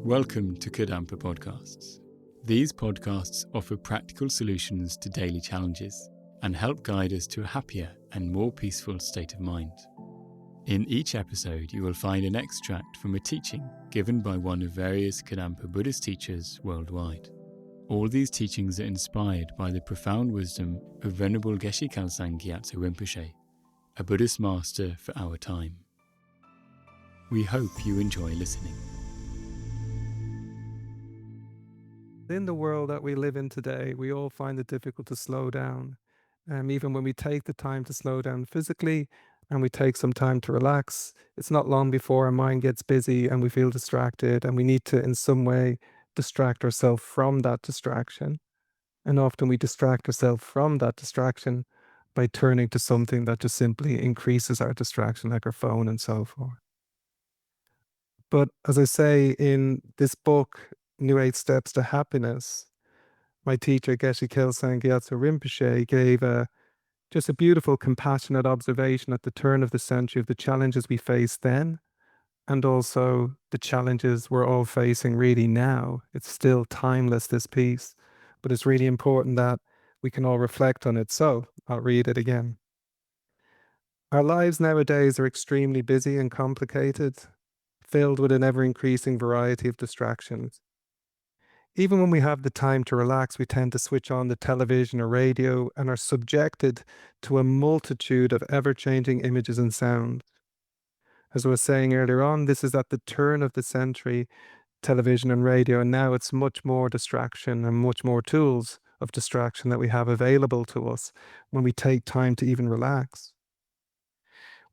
Welcome to Kadampa podcasts. These podcasts offer practical solutions to daily challenges and help guide us to a happier and more peaceful state of mind. In each episode, you will find an extract from a teaching given by one of various Kadampa Buddhist teachers worldwide. All these teachings are inspired by the profound wisdom of Venerable Geshe Kelsang Gyatso Rinpoche, a Buddhist master for our time. We hope you enjoy listening. In the world that we live in today, we all find it difficult to slow down. Even when we take the time to slow down physically and we take some time to relax, it's not long before our mind gets busy and we feel distracted, and we need to, in some way, distract ourselves from that distraction. And often we distract ourselves from that distraction by turning to something that just simply increases our distraction, like our phone and so forth. But as I say in this book, New 8 Steps to Happiness, my teacher, Geshe Kelsang Gyatso Rinpoche, gave just a beautiful, compassionate observation at the turn of the century of the challenges we faced then, and also the challenges we're all facing really now. It's still timeless, this piece, but it's really important that we can all reflect on it. So I'll read it again. Our lives nowadays are extremely busy and complicated, filled with an ever-increasing variety of distractions. Even when we have the time to relax, we tend to switch on the television or radio and are subjected to a multitude of ever-changing images and sounds. As I was saying earlier on, this is at the turn of the century, television and radio, and now it's much more distraction and much more tools of distraction that we have available to us when we take time to even relax.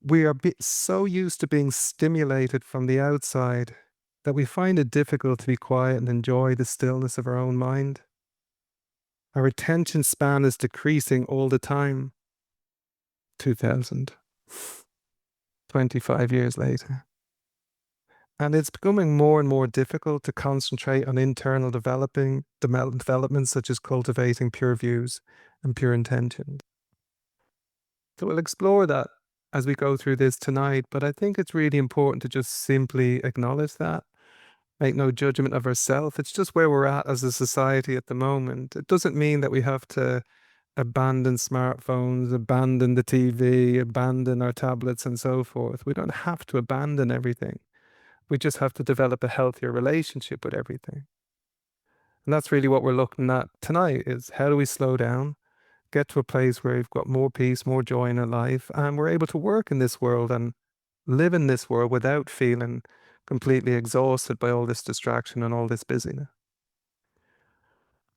We are so used to being stimulated from the outside that we find it difficult to be quiet and enjoy the stillness of our own mind. Our attention span is decreasing all the time. 2000, 25 years later. And it's becoming more and more difficult to concentrate on internal developments such as cultivating pure views and pure intentions. So we'll explore that as we go through this tonight, but I think it's really important to just simply acknowledge that. Make no judgment of ourselves. It's just where we're at as a society at the moment. It doesn't mean that we have to abandon smartphones, abandon the TV, abandon our tablets and so forth. We don't have to abandon everything. We just have to develop a healthier relationship with everything. And that's really what we're looking at tonight, is how do we slow down, get to a place where we've got more peace, more joy in our life, and we're able to work in this world and live in this world without feeling completely exhausted by all this distraction and all this busyness.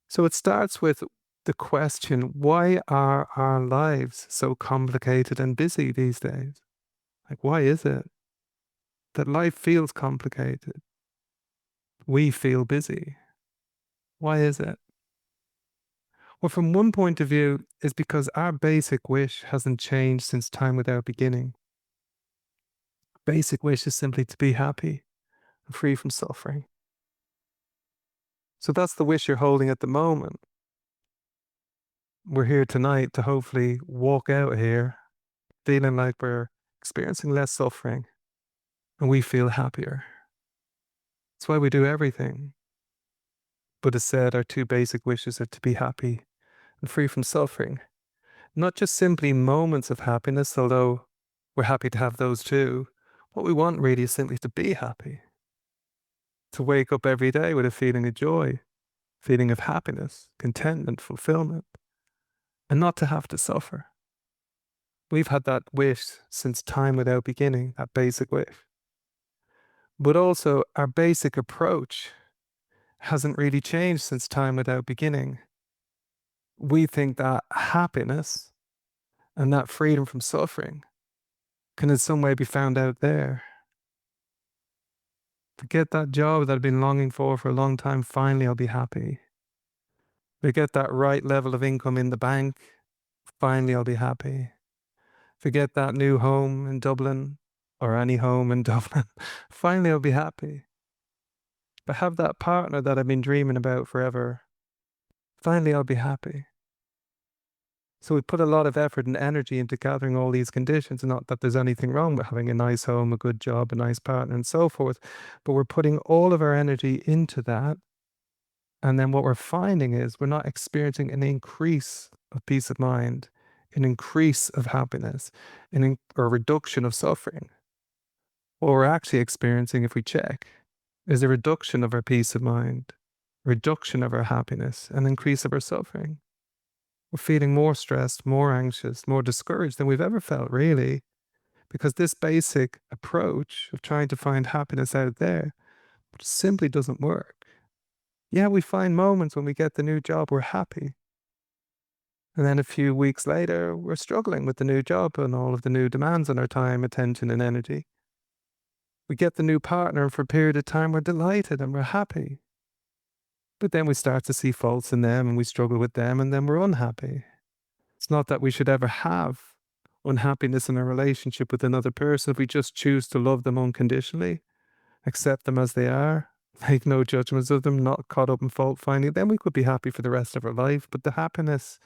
So it starts with the question, why are our lives so complicated and busy these days? Like, why is it that life feels complicated? We feel busy. Why is it? Well, from one point of view, it's because our basic wish hasn't changed since time without beginning. Basic wish is simply to be happy and free from suffering. So that's the wish you're holding at the moment. We're here tonight to hopefully walk out here feeling like we're experiencing less suffering and we feel happier. That's why we do everything. Buddha said our two basic wishes are to be happy and free from suffering. Not just simply moments of happiness, although we're happy to have those too. What we want really is simply to be happy. To wake up every day with a feeling of joy, feeling of happiness, contentment, fulfillment, and not to have to suffer. We've had that wish since time without beginning, that basic wish. But also our basic approach hasn't really changed since time without beginning. We think that happiness and that freedom from suffering can in some way be found out there. To get that job that I've been longing for a long time, finally I'll be happy. To get that right level of income in the bank, finally I'll be happy. Forget that new home in Dublin, or any home in Dublin, finally I'll be happy. But have that partner that I've been dreaming about forever, finally I'll be happy. So we put a lot of effort and energy into gathering all these conditions. Not that there's anything wrong with having a nice home, a good job, a nice partner, and so forth, but we're putting all of our energy into that. And then what we're finding is we're not experiencing an increase of peace of mind, an increase of happiness, or a reduction of suffering. What we're actually experiencing, if we check, is a reduction of our peace of mind, reduction of our happiness, an increase of our suffering. We're feeling more stressed, more anxious, more discouraged than we've ever felt, really, because this basic approach of trying to find happiness out there simply doesn't work. Yeah, we find moments when we get the new job, we're happy. And then a few weeks later, we're struggling with the new job and all of the new demands on our time, attention, and energy. We get the new partner, and for a period of time, we're delighted and we're happy. But then we start to see faults in them and we struggle with them, and then we're unhappy. It's not that we should ever have unhappiness in a relationship with another person if we just choose to love them unconditionally, accept them as they are, make no judgments of them, not caught up in fault finding. Then we could be happy for the rest of our life. But the happiness,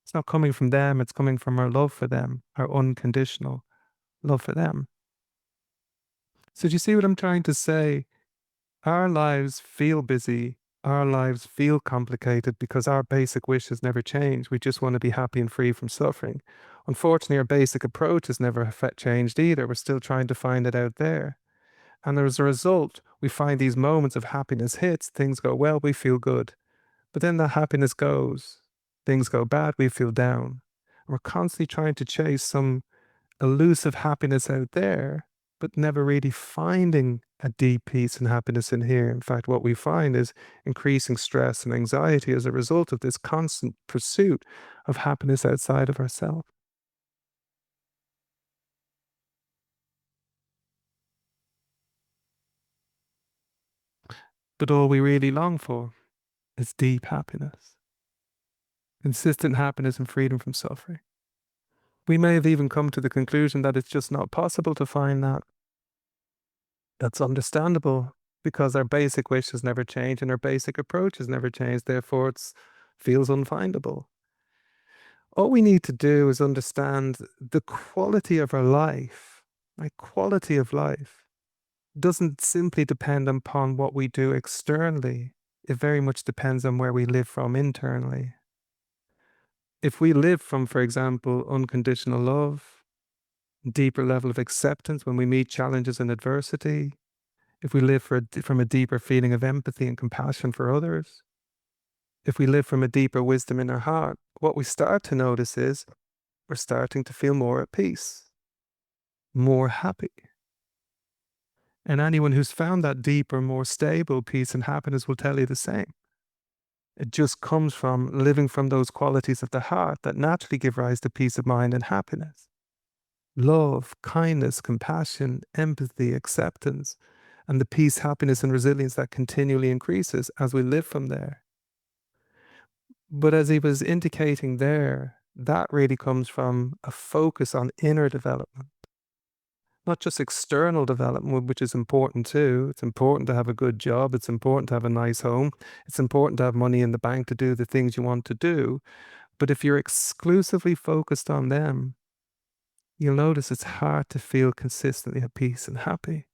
it's not coming from them, it's coming from our love for them, our unconditional love for them. So do you see what I'm trying to say? Our lives feel busy. Our lives feel complicated because our basic wishes never change. We just want to be happy and free from suffering. Unfortunately, our basic approach has never changed either. We're still trying to find it out there. And as a result, we find these moments of happiness hits, things go well, we feel good. But then that happiness goes, things go bad, we feel down. We're constantly trying to chase some elusive happiness out there, but never really finding a deep peace and happiness in here. In fact, what we find is increasing stress and anxiety as a result of this constant pursuit of happiness outside of ourselves. But all we really long for is deep happiness, consistent happiness and freedom from suffering. We may have even come to the conclusion that it's just not possible to find that. That's understandable because our basic wishes never change and our basic approaches never change. Therefore, it feels unfindable. All we need to do is understand the quality of our life. Like, quality of life doesn't simply depend upon what we do externally. It very much depends on where we live from internally. If we live from, for example, unconditional love, deeper level of acceptance when we meet challenges and adversity, if we live from a deeper feeling of empathy and compassion for others, if we live from a deeper wisdom in our heart, what we start to notice is we're starting to feel more at peace, more happy. And anyone who's found that deeper, more stable peace and happiness will tell you the same. It just comes from living from those qualities of the heart that naturally give rise to peace of mind and happiness. Love, kindness, compassion, empathy, acceptance, and the peace, happiness, and resilience that continually increases as we live from there. But as he was indicating there, that really comes from a focus on inner development, not just external development, which is important too. It's important to have a good job. It's important to have a nice home. It's important to have money in the bank to do the things you want to do. But if you're exclusively focused on them, you'll notice it's hard to feel consistently at peace and happy,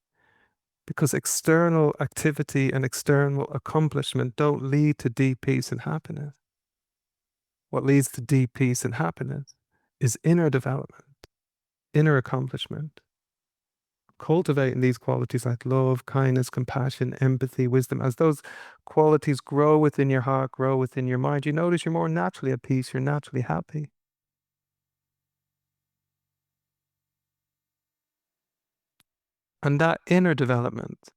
because external activity and external accomplishment don't lead to deep peace and happiness. What leads to deep peace and happiness is inner development, inner accomplishment. Cultivating these qualities like love, kindness, compassion, empathy, wisdom, as those qualities grow within your heart, grow within your mind, you notice you're more naturally at peace, you're naturally happy. And that inner development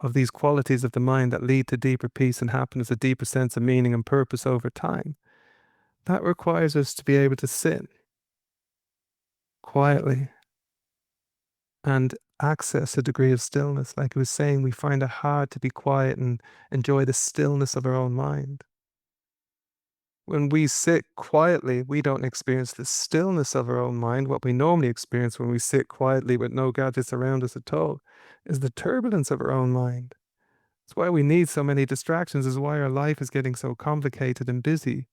of these qualities of the mind that lead to deeper peace and happiness, a deeper sense of meaning and purpose over time, that requires us to be able to sit quietly and access a degree of stillness. Like I was saying, we find it hard to be quiet and enjoy the stillness of our own mind. When we sit quietly, we don't experience the stillness of our own mind. What we normally experience when we sit quietly with no gadgets around us at all is the turbulence of our own mind. It's why we need so many distractions, is why our life is getting so complicated and busy,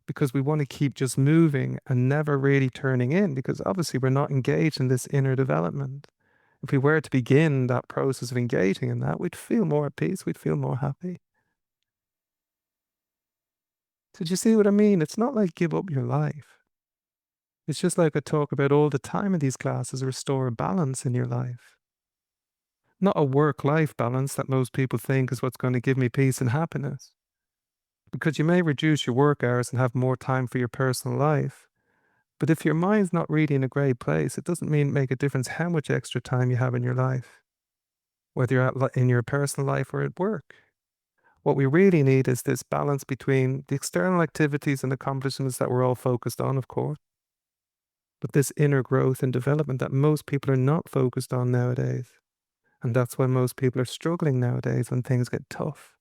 because we want to keep just moving and never really turning in, because obviously we're not engaged in this inner development. If we were to begin that process of engaging in that, we'd feel more at peace, we'd feel more happy. Did you see what I mean? It's not like give up your life. It's just like I talk about all the time in these classes, restore a balance in your life. Not a work-life balance that most people think is what's going to give me peace and happiness. Because you may reduce your work hours and have more time for your personal life. But if your mind's not really in a great place, it doesn't make a difference how much extra time you have in your life, whether you're in your personal life or at work. What we really need is this balance between the external activities and accomplishments that we're all focused on, of course, but this inner growth and development that most people are not focused on nowadays. And that's why most people are struggling nowadays when things get tough.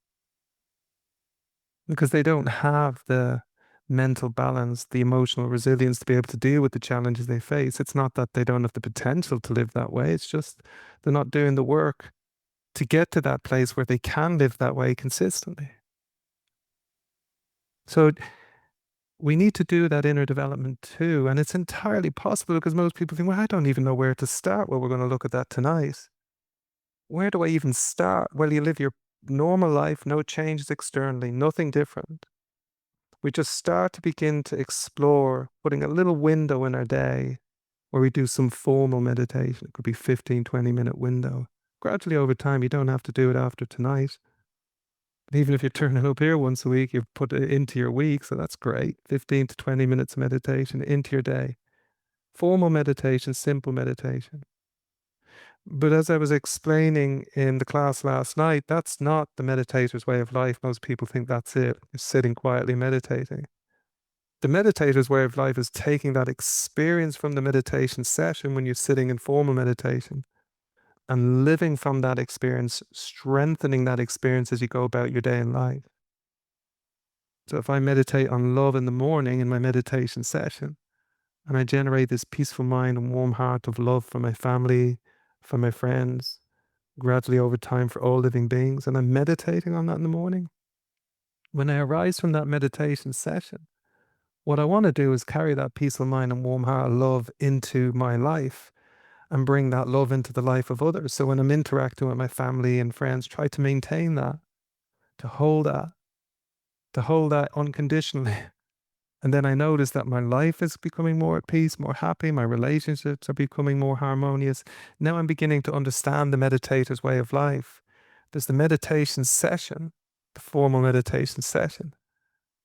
Because they don't have the mental balance, the emotional resilience to be able to deal with the challenges they face. It's not that they don't have the potential to live that way. It's just they're not doing the work to get to that place where they can live that way consistently. So we need to do that inner development too. And it's entirely possible, because most people think, well, I don't even know where to start. Well, we're going to look at that tonight. Where do I even start? Well, you live your normal life, no changes externally, nothing different. We just start to begin to explore, putting a little window in our day where we do some formal meditation. It could be 15, 20-minute window. Gradually over time, you don't have to do it after tonight. But even if you're turning up here once a week, you've put it into your week, so that's great. 15 to 20 minutes of meditation into your day. Formal meditation, simple meditation. But as I was explaining in the class last night, that's not the meditator's way of life. Most people think that's it, just sitting quietly meditating. The meditator's way of life is taking that experience from the meditation session when you're sitting in formal meditation and living from that experience, strengthening that experience as you go about your day in life. So if I meditate on love in the morning in my meditation session, and I generate this peaceful mind and warm heart of love for my family, for my friends, gradually over time for all living beings, and I'm meditating on that in the morning, when I arise from that meditation session, what I want to do is carry that peaceful mind and warm heart of love into my life and bring that love into the life of others. So when I'm interacting with my family and friends, try to maintain that, to hold that unconditionally. And then I notice that my life is becoming more at peace, more happy. My relationships are becoming more harmonious. Now I'm beginning to understand the meditator's way of life. There's the meditation session, the formal meditation session.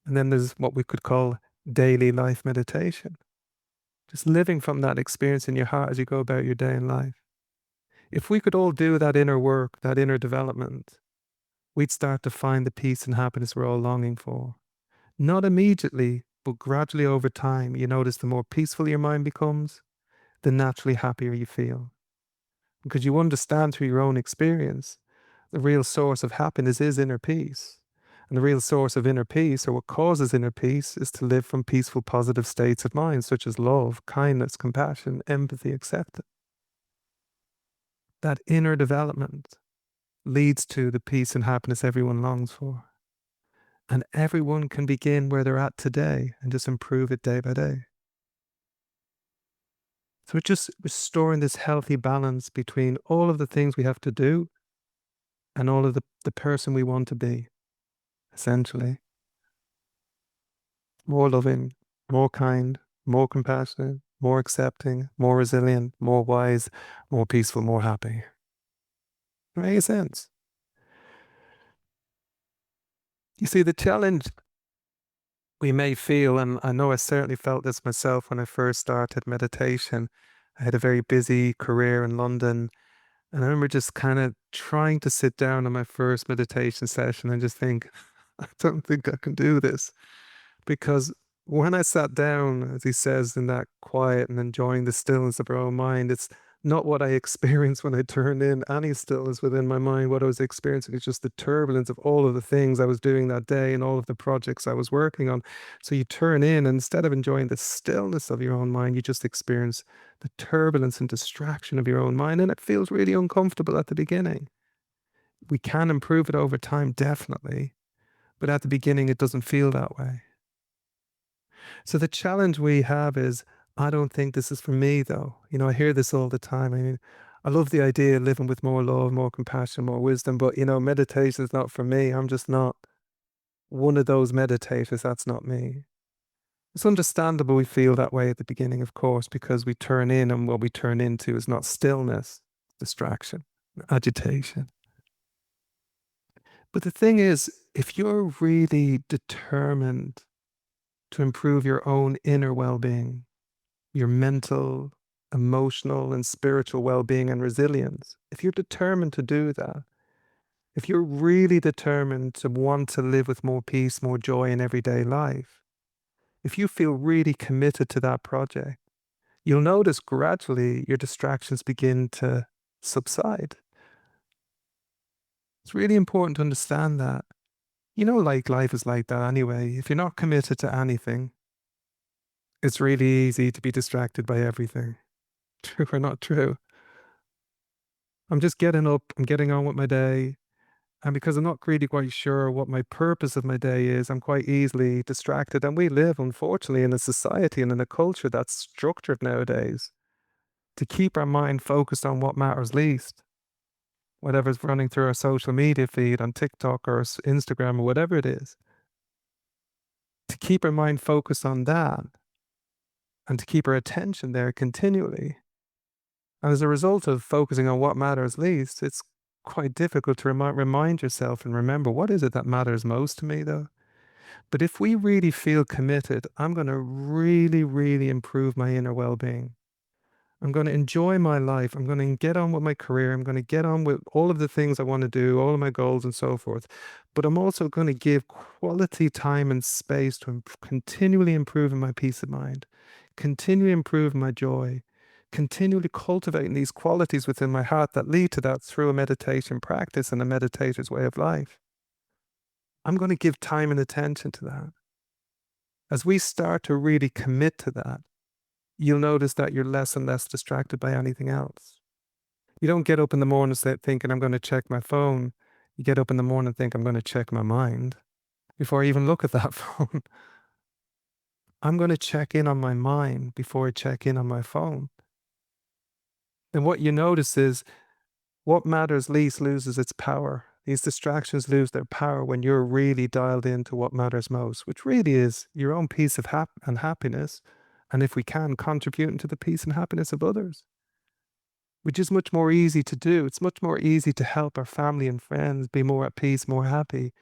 And then there's what we could call daily life meditation. Just living from that experience in your heart as you go about your day in life. If we could all do that inner work, that inner development, we'd start to find the peace and happiness we're all longing for. Not immediately, but gradually over time, you notice the more peaceful your mind becomes, the naturally happier you feel. Because you understand through your own experience, the real source of happiness is inner peace. And the real source of inner peace, or what causes inner peace, is to live from peaceful, positive states of mind, such as love, kindness, compassion, empathy, acceptance. That inner development leads to the peace and happiness everyone longs for. And everyone can begin where they're at today and just improve it day by day. So it's just restoring this healthy balance between all of the things we have to do and all of the person we want to be, essentially. More loving, more kind, more compassionate, more accepting, more resilient, more wise, more peaceful, more happy. It makes sense. You see, the challenge we may feel, and I know I certainly felt this myself when I first started meditation. I had a very busy career in London, and I remember just kind of trying to sit down on my first meditation session and just think, I don't think I can do this. Because when I sat down, as he says, in that quiet and enjoying the stillness of our own mind, it's not what I experienced when I turned in any stillness within my mind. What I was experiencing is just the turbulence of all of the things I was doing that day and all of the projects I was working on. So you turn in, and instead of enjoying the stillness of your own mind, you just experience the turbulence and distraction of your own mind. And it feels really uncomfortable at the beginning. We can improve it over time, definitely. But at the beginning, it doesn't feel that way. So the challenge we have is, I don't think this is for me though. I hear this all the time. I mean, I love the idea of living with more love, more compassion, more wisdom, but meditation is not for me. I'm just not one of those meditators. That's not me. It's understandable we feel that way at the beginning, of course, because we turn in and what we turn into is not stillness, distraction, agitation. But the thing is, if you're really determined to improve your own inner well-being, your mental, emotional, and spiritual well-being and resilience, if you're determined to do that, if you're really determined to want to live with more peace, more joy in everyday life, if you feel really committed to that project, you'll notice gradually your distractions begin to subside. It's really important to understand that. Like life is like that anyway. If you're not committed to anything, it's really easy to be distracted by everything. True or not true? I'm just getting up, I'm getting on with my day. And because I'm not really quite sure what my purpose of my day is, I'm quite easily distracted. And we live, unfortunately, in a society and in a culture that's structured nowadays to keep our mind focused on what matters least. Whatever's running through our social media feed on TikTok or Instagram or whatever it is. To keep our mind focused on that and to keep our attention there continually. And as a result of focusing on what matters least, it's quite difficult to remind yourself and remember, what is it that matters most to me though? But if we really feel committed, I'm going to really, really improve my inner well-being. I'm going to enjoy my life. I'm going to get on with my career. I'm going to get on with all of the things I want to do, all of my goals and so forth. But I'm also going to give quality time and space to continually improving my peace of mind, continually improving my joy, continually cultivating these qualities within my heart that lead to that through a meditation practice and a meditator's way of life. I'm going to give time and attention to that. As we start to really commit to that, you'll notice that you're less and less distracted by anything else. You don't get up in the morning thinking, I'm going to check my phone. You get up in the morning and think, I'm going to check my mind before I even look at that phone. I'm going to check in on my mind before I check in on my phone. And what you notice is what matters least loses its power. These distractions lose their power when you're really dialed into what matters most, which really is your own peace of and happiness. And if we can, contributing to the peace and happiness of others, which is much more easy to do. It's much more easy to help our family and friends be more at peace, more happy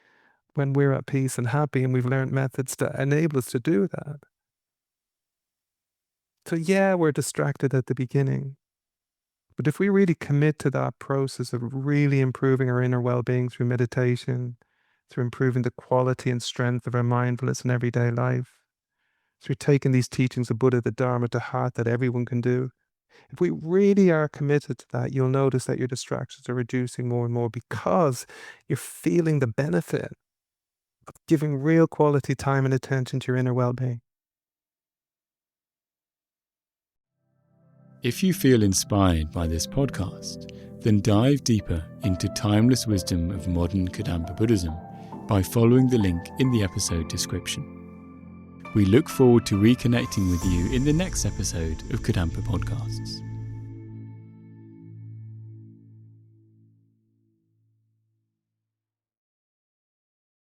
when we're at peace and happy, and we've learned methods to enable us to do that. So yeah, we're distracted at the beginning. But if we really commit to that process of really improving our inner well-being through meditation, through improving the quality and strength of our mindfulness in everyday life, through taking these teachings of Buddha, the Dharma to heart that everyone can do, if we really are committed to that, you'll notice that your distractions are reducing more and more because you're feeling the benefit of giving real quality time and attention to your inner well-being. If you feel inspired by this podcast, then dive deeper into timeless wisdom of modern Kadampa Buddhism by following the link in the episode description. We look forward to reconnecting with you in the next episode of Kadampa Podcasts.